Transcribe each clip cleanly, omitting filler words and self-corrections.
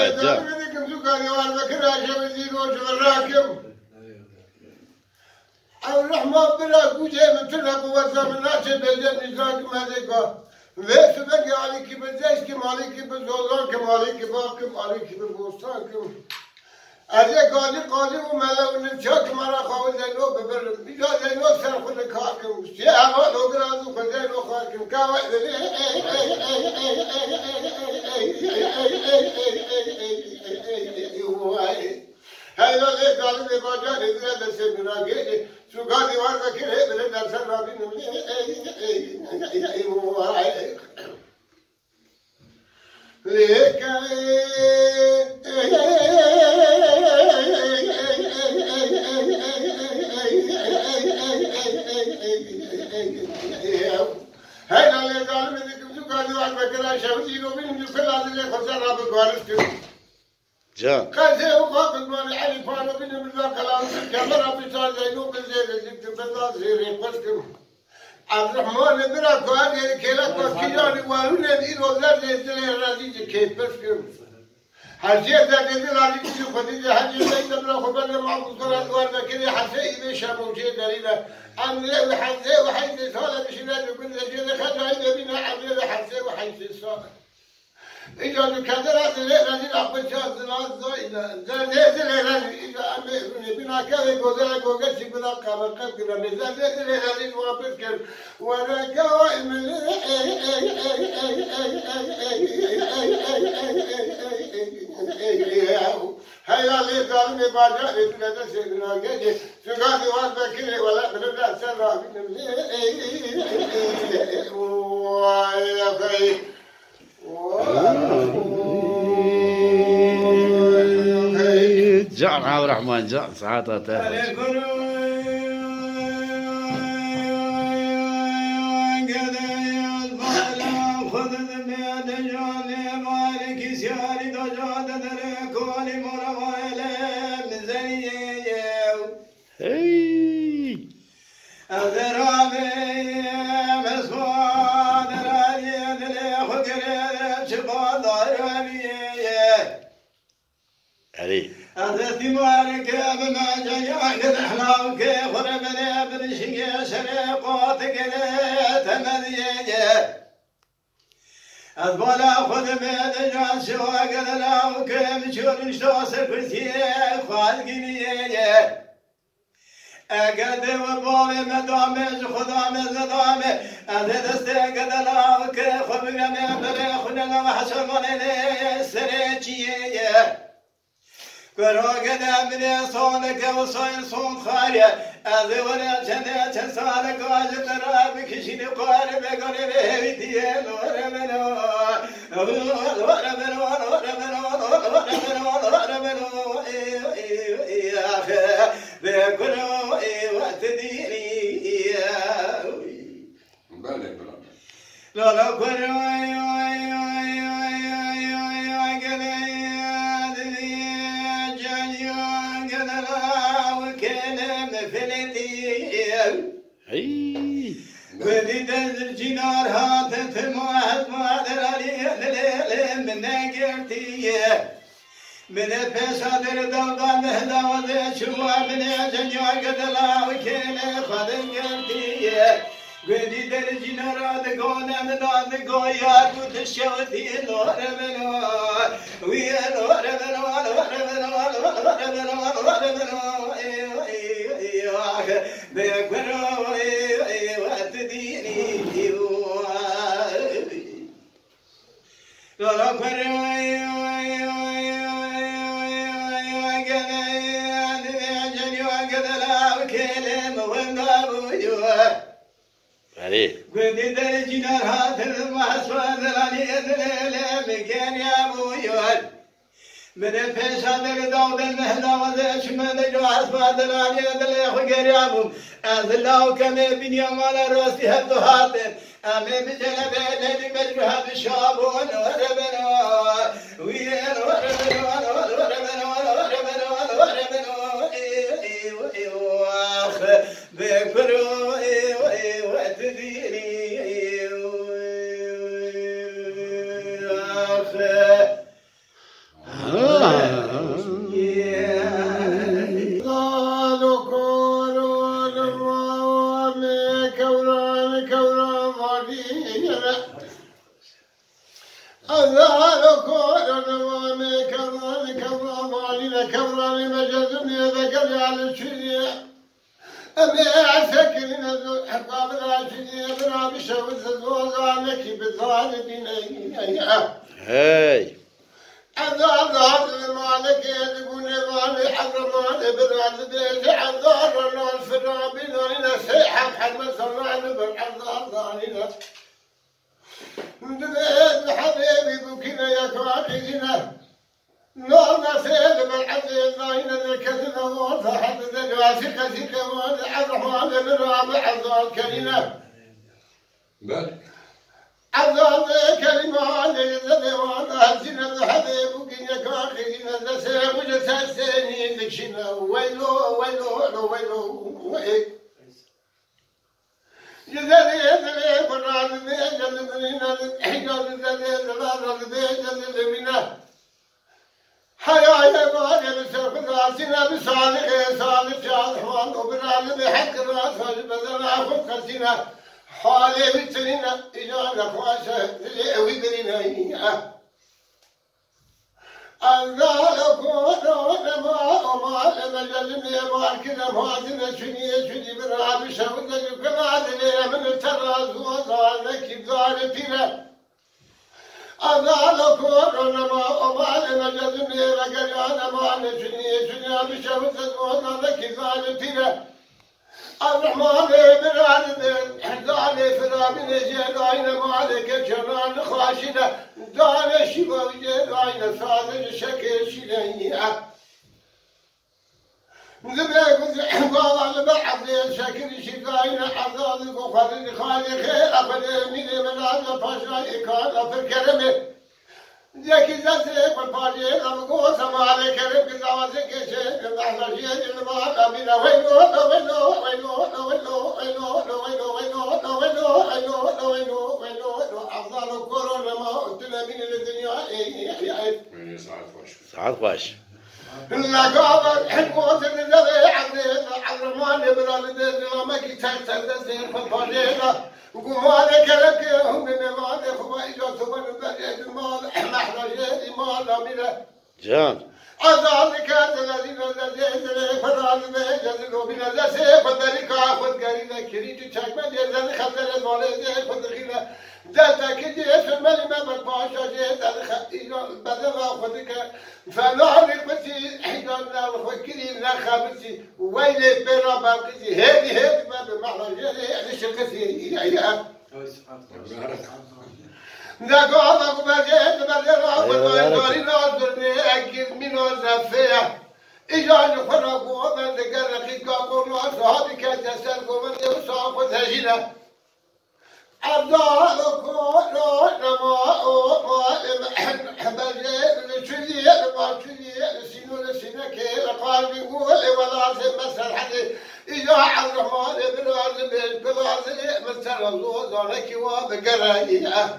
محمد جان الرحمن بلا كوجه مثل قوة من ناس بيجن نزاك مالكا ويس بقى عليك بزاش كم عليك بزولان كم عليك باكم عليك ببوستان كم أجا قاضي وملا ونشاك مرا خاوي زينو ببر بيجا زينو سر خد كاكم شيء هوا لو برازو خزينو خاكم كاوا هذا اللي قال لي باجا نزل دسه براجي شو قال لي وانا كده بلا درس رابين ليك هذا اللي قال لي شو قال لي وانا كده شاوتي لو بين الفلا اللي خسر راب قارس جان كذا وقابل ما علي فانا بين من ذا كلام كاميرا بتاع زينو بزيد زيد بزاز زيرين قسكم عبد الرحمن برا قال لي كلا كيلاني وارونه دي روزار زيد راضي كيف بسكم حاجه ذا دي راضي شو خدي حاجه زيد برا خبر ما بقرا دوار كذا حسي بيش موجه دليله ام له حسي وحيد صار بشنا كل زيد خدای بينا عبد حسي وحيد صار إذا كذا لازم أقبل شاذ زائدة زائدة لازم إذا أمي بنا كذا جوزا جوزا شبنا كذا كذا زائدة لازم واقف كذا وأنا قائم هيا لي قال لي باجا إذا سيدنا جدي سقادي وانا كذا ولا بنبدأ سرا ويا في جان عبد الرحمن جان سعادته هذا ثمارك بما جاك الأحلام كيف ربنا برشق شريقاتك تمذيجه أذبلا خذ بيد جان شواق الألاو كيف شور شوس كرسيه خالقينيه أقد وبالي مدامج خدامي زدامي أذا دستيق الألاو كيف بقمي بريخنا وحشرمني سريجيه كروك دامني صونك وصين صون خارية أذي ولا جنة تسالك واجد رابك شيني قارب قارب هيدي ورمنو يا أخي بكرو وتديني لا لا كرو ودي الجنار هاتت المعهد معدل علي من نقرتي من الفساد الدوغان مهدا وذي شوا من يجنيا قدلا وكيل خدم قرتي ودي الجنار هاتت قونا من هاتت قويات وتشوتي نور منو ويا نور منو بكرو وتديني لا قدي درجنا هذا المحسوس العلي مكان يا ابو يوال من الفساد الدود المهلا وذاش من الجواز بعد العلي اللي خير يا ابو أذلاو كم بني مال راسي هدو هاتن أمي بجلب لدي بجها بشابون وربنا وين وربنا واخ بكرو وتديني اخ أذهل كون كرامي كرامي مجزني ذكر على الشريعة أبي أسكن حقاب العشرية برام شوز الزوزانك بالظالمين هاي عذاب المالك يدقون مالي حرمان براد بيت عذاب الناس فرابين وإن سيحة محمد صلى الله عليه وسلم عذاب دبيت حبيبي بكنا يا كواكينا نور سيد بالعزيز ناين الكذب وفحد الواسي كثير والعرحمان بالرابع عذاب كرينا عذاب كلمات الزمان هزنا الحبيب وكنا كواكينا لسيب وجساسيني ذكشنا ويلو ويلو ويلو ويلو جزالي يزلي براد بيت جلبنا حجاب زلي زلال بيت جلبنا حياة مالي بسرق راسنا بصالح صالح شاطحوان وبراد بحق راس بدل عفو قسنا حالي بسرنا إجابة خواشة ويبرنا الله كون ما مجلني ما كنا ما دنا شني براد شود كما دنا من التراز وصالك ظالتنا الله كون ما مجلني رجعنا ما شني بشود وصالك ظالتنا الرحمن براد حزاني فرامين جلاين مالك جنان خاشنة دار شباب جلاين صادر شكل شنية ذبيك والله البعض شكل شكاين حظاظك وخذ خالي خير أخذ من هذا فاشاي كان في الكرمه ذكي ذاتك والفاجئ أبقوا سمالك ربك زوازك شيء أحلى شيء المال أبينا ويلو ويلو ويلو ويلو ويلو ويلو أفضل كورونا ما قلتنا من الدنيا سعاد باش لا قابل حكومة النبي عبرمان برالد ما كي تحت زين فالفاجئ وقوالك لك هم من مال خويجات والبلد المال محرجات مال منه جان أذلك الذين الذين فرال بيجلوا من الزسيف ذلك أخذ قرينا كريت تشكمل يزل خلل المولد فدخينا ذاتك جيش الملمة بالباشا جيد بدل أخذك فنعرف بسي حجارنا وفكرين لا خابسي ويلي بيرا باقسي هذه باب محرجات يعني شركسي يا ذاك هذا بجد بدل ويدوري ناظرني أكيد من وزفية إجاني فرقوا من ذكر رقيق قولوا أصحابي كتسل ومن يوصف ذهينا أبدا كونوا نما بجد شذي ما شذي سينو لسينك القلب يقول ولا مسر حدي إذا الرحمن بن عزم بن مثل الله ذلك وبقرايه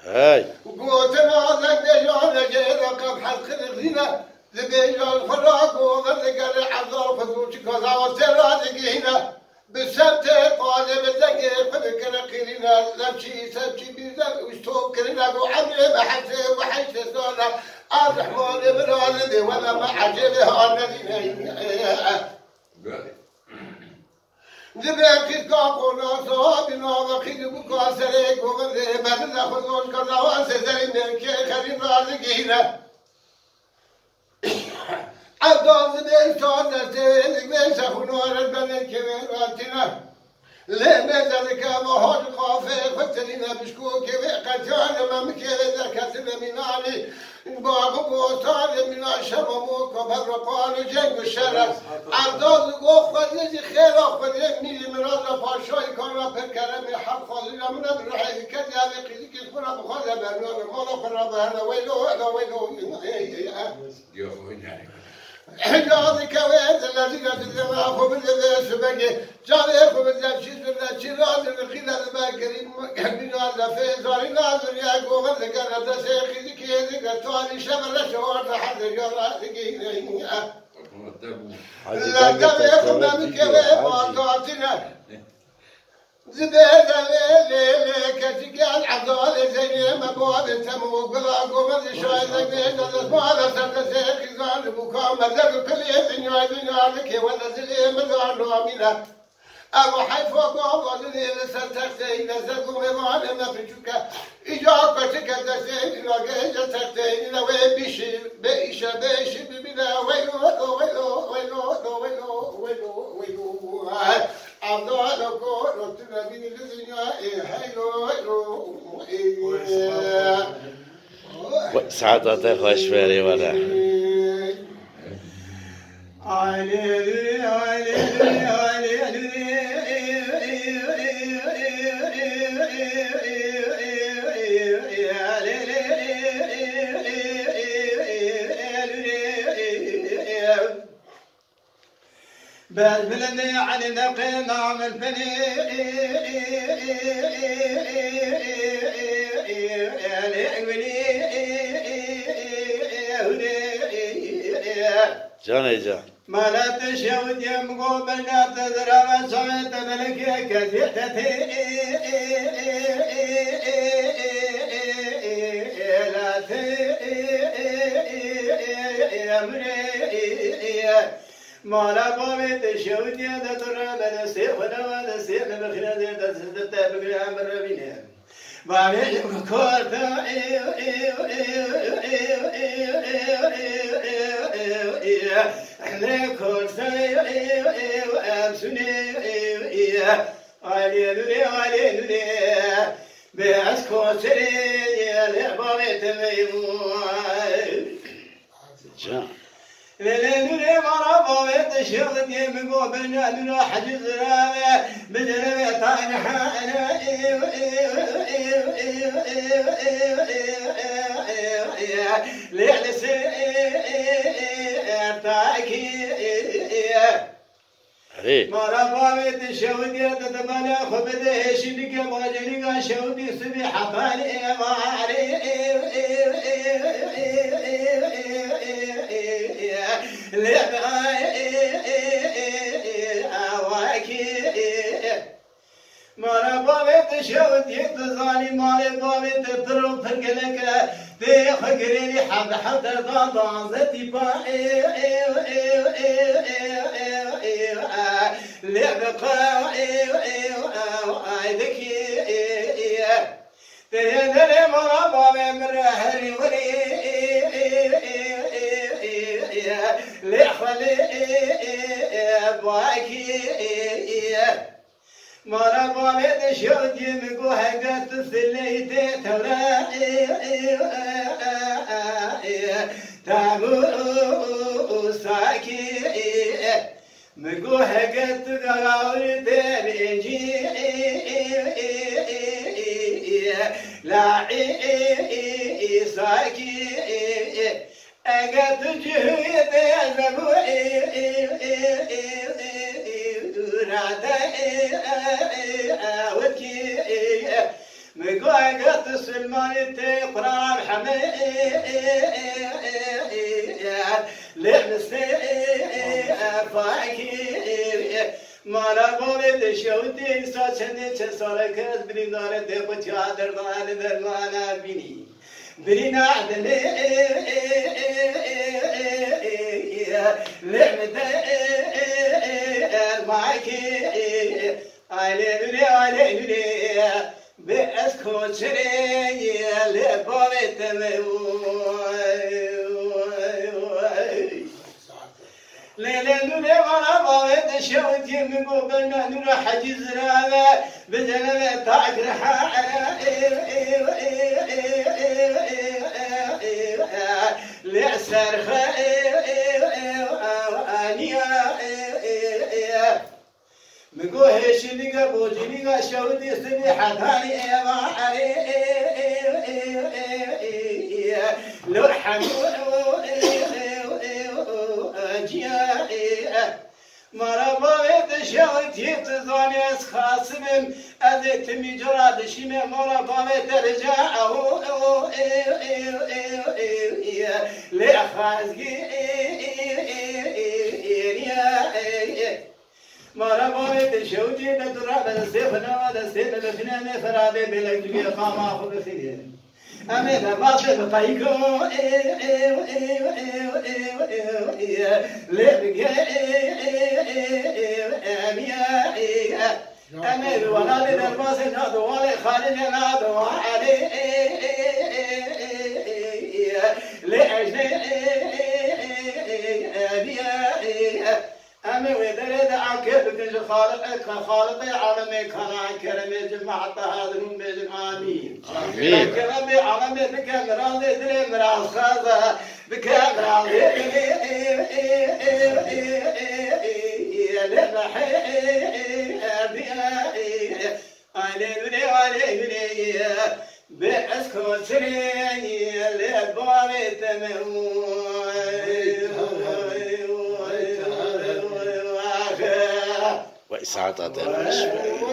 هاي قوتنا ذنجان جيرك بحق الغنى لبيجان فراق وذنجان عذار فزوج كذا وترادق هنا بالسبت طالب الذكر فذكر قرنا لمشي سبشي بيزك وشتوب كرنا وعمل بحث وحيث سونا الرحمن بن عالم ولا ما عجبها الذين ذبيك كاقونا صابنا وخير بكاسرك وغير بدل خذون كذا واسزين كي خريب رازقينا عبدال ذبيك صادتين بيش خنور البنك كبيراتنا لماذا مهاج قافي فتلنا بشكوك قتال ممكن ذكرت من علي باغ بوطان من الشمموك وبرقان جنب الشرف عبدال قوخذ لذي خير أخذ يمني مراد فاشاي كان بالكرم حق فضلنا من الرحيل كذا بقيدك الفرق بخذ بأنه مالا فرق هذا ويلو يا أخوين يعني حجازك وين الذين تدروا بالذي سبقي جاري بالذي شد الشراز الخيل الباكرين من هذا في زارنا الدنيا قوم ذكر الدسيخ ذكر توالي شمر شوار حد جرا ذكي لا تبي خدامك وين ما تعطينا زبيدة ليلي كتقال عبدالي زيني مبواب انتمو وقلاقو مذي شوي زبيدة زبالة سردسيك زان بكام مذر كلي زنيا زنيا ولا زلي مزان وامينة أبو حيفو قوضو زلي لسرتكتين زدو مغانا مفتشوكا إجاقة كدسين وقيجة تكتين لوي بيشي بيشا بيشي ببنا ويلو ويلو ويلو ويلو ويلو ويلو ويلو عبدالله كورو تنبيني لزنيا حيلو حيلو سعادتك خوش بری ولا بالبلد عن نقينا من فني جان جان ما لا تشود يمقو بنا تزرع مسعيت ملك كثيرتي لا ما لا قومي تشود يد ترى من السيف ولا السيف بخير ذي تبغي امر بينه ما بيجيك كورتا احنا كورتا امسني علي بس كورتي لعبه تميمون جان للي مرابو يتشغل يمقو بنا حجز رامي بدري طايح لعلسي تاكي مرابو يتشغل يتتبالي خبده شبك مواجنك شودي سبي حفالي ماري مرا بابت شوت يتزاني مالي بابت تضرب فرقلك في خقريني حب ضازتي با لعبقا ذكي تهدري مرا بابي من هري وري لخلي باكي مرا بابي شوت يمقو هقت ثليتي تورا تابو ساكي مقو هقت غاوري تبيجي لاعي ساكي أقد جهد أزبو نادى أوكي مقاقة سلمان تقرام حمي لمسي فاكي ما لقوم تشوتي ساتشني تسالك بريدار تبتي عذر دان درمانا بيني برينا عدني لعمة معكي علي بأسكو شري لبابت ليلة نوري وانا بابت شوت يمقو بنا نور حجز راما بجنة تاكر لأسر مقو هشنيقا بوجنيقا شودي سبي حثاني لو حمو مرابا يتشاوت يتزاني اسخاصمم أذيت مجراد شمي مرابا يترجعه لأخازقي مارا بابي تشوجي ندرا بسيفنا ودسيف بفنان فرادي بلقي قاما خبثي أمين باطل بطيقو لبقى أمين ولا لدرباس نادو ولا خالد نادو علي لأجل أمي ودرد عكب كنج خالق عالمي كان كرمي جماعة هذا المجد آمين آمين كرمي عالمي بكامران دري مراس خازة بكامران بأسكو سريني لباري تموي وإسعاد الخشبة